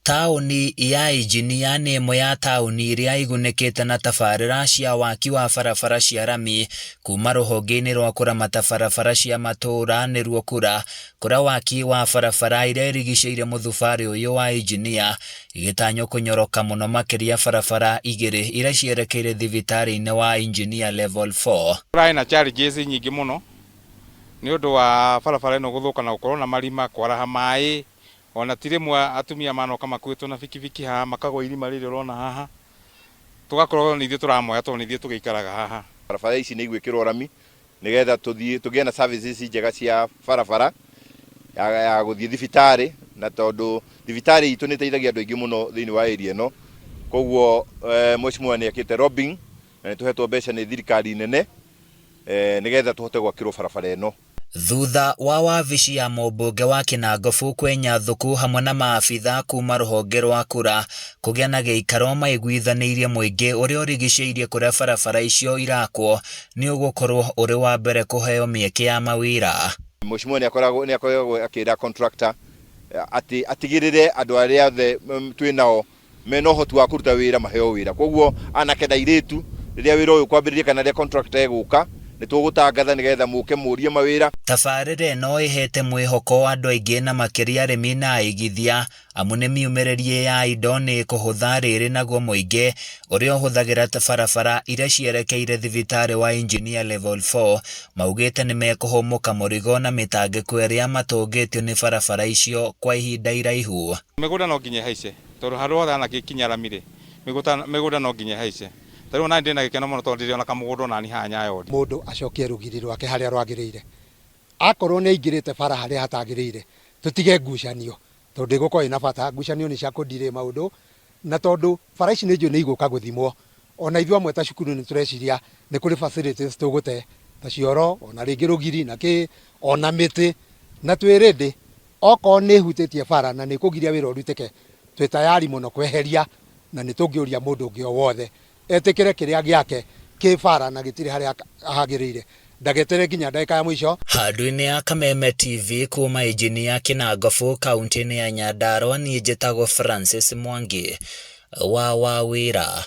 Taũni ya Injinia nĩ ĩmwe ya taũni iria igunĩkĩte na tabarĩra cia waki wa barabara cia rami kuma rũhonge-inĩ rwa kũramata barabara cia matũũra nĩruo KURA, kũrĩa waki wa barabara iria irigicĩirie mũthubarĩ ũyũ wa Injinia igĩtanywo kũnyoroka mũno makĩria barabara igĩrĩ iria cierekeire thibitarĩ-inĩ wa Injinia level 4. Kũrarĩ na challenges nyingĩ mũno nĩ ũndũ wa barabara ĩno gũthũka na gũkorwo na marima, kwaraha maĩ, ona ti rĩmwe atumia manoka makuĩtwo na bikibiki haha makagwa irima rĩrĩ ũrona haha, tugakorwo nĩ ithuĩ tũramoya tondũ nĩ ithuĩ tũgĩikaraga haha. Barabara ici nĩ igwĩkĩrwo rami nĩgetha tũgĩe na services njega cia barabara ya gũthiĩ thibitarĩ, na tondũ thibitarĩ itũ nĩ ĩteithagia andũ aingĩ mũno thĩinĩ wa area ĩno. Koguo mheshimiwa nĩ ekĩte lobbying na nĩ tũhetwo mbeca nĩ thirikari nene nĩgetha tũhote gwakĩrwo barabara ĩno. Thutha wa wabici ya mũmbunge wa Kinangop kwenya thuku hamwe na maabitha kuma rũhonge rwa KURA kũgĩa na gĩikaro maiguithanĩirie mũingĩ ũrĩa ũrigicĩirie kũrĩa barabara icio irakwo nĩ ũgũkorwo ũrĩ wa mbere kũheo mĩeke ya mawĩra. Mheshimiwa nĩ akoragwo akĩra contractor atigĩrĩre andũ arĩa othe twĩnao mena ũhoti wa kũruta wĩra maheo wĩra. Koguo anake na airĩtu rĩrĩa wĩra ũyũ kwambĩrĩria kana rĩrĩa contractor egũka nĩ tũgũtangatha nĩgetha mũke mũrie mawĩra. Tabarĩra ĩno ĩhete mwĩhoko andũ aingĩ na makĩria arĩmi na aigithia amu nĩ miumĩrĩrie ya indo nĩ kũhũtha rĩrĩ naguo mũingĩ ũrĩa ũhũthagĩra barabara iria cierekeire thibitarĩ wa Injinia level 4 maugĩte nĩ mekũhũmũka mũrigo na mĩtangĩko ĩrĩa matũngĩtio nĩ barabara icio kwa ihinda iraihu. Mĩgũnda no nginya haice tondũ handũ hothe anagĩkinya rami-rĩ mĩgũnda no nginya haice. Tarĩu na ndĩ na gĩkeno mũno tondũ ndĩrĩ ona kamũgũnda ona ni haha Nyayodi. Mũndũ acokie rũgiri rwake harĩa rwagĩrĩire. Akorwo nĩ aingĩrĩte bara harĩa hatagĩrĩire tũtige ngucanio tondũ gũkorwo ina bata ngucanio nĩ cia kũndirĩ maũndũ, na tondũ bara ici nĩ njũĩ nĩ igũka gũthimwo. Ona ithuĩ amwe ta cukuru nĩ tũreciria nĩ kũrĩ facilities tũgũte ta cioro, ona rĩngĩ rũgiri na ona mĩtĩ, na twĩrĩndĩ okorwo nĩ hutĩtie bara na nĩ kũgiria wĩra ũrutĩke twĩ tayari mũno kweheria, na nĩ tũngĩũria mũndũ ũngĩ o wothe etĩkĩre kĩrĩa gĩake kĩ bara na gĩtirĩ harĩa hagĩrĩire ndagetere nginya ndagĩka ya mũico. Handũ-inĩ ya Kameme TV kuma Injinia Kinangop kaunti-inĩ ya Nyandarua, niĩ njĩtagwo Francis Mwangi wa Wawĩra.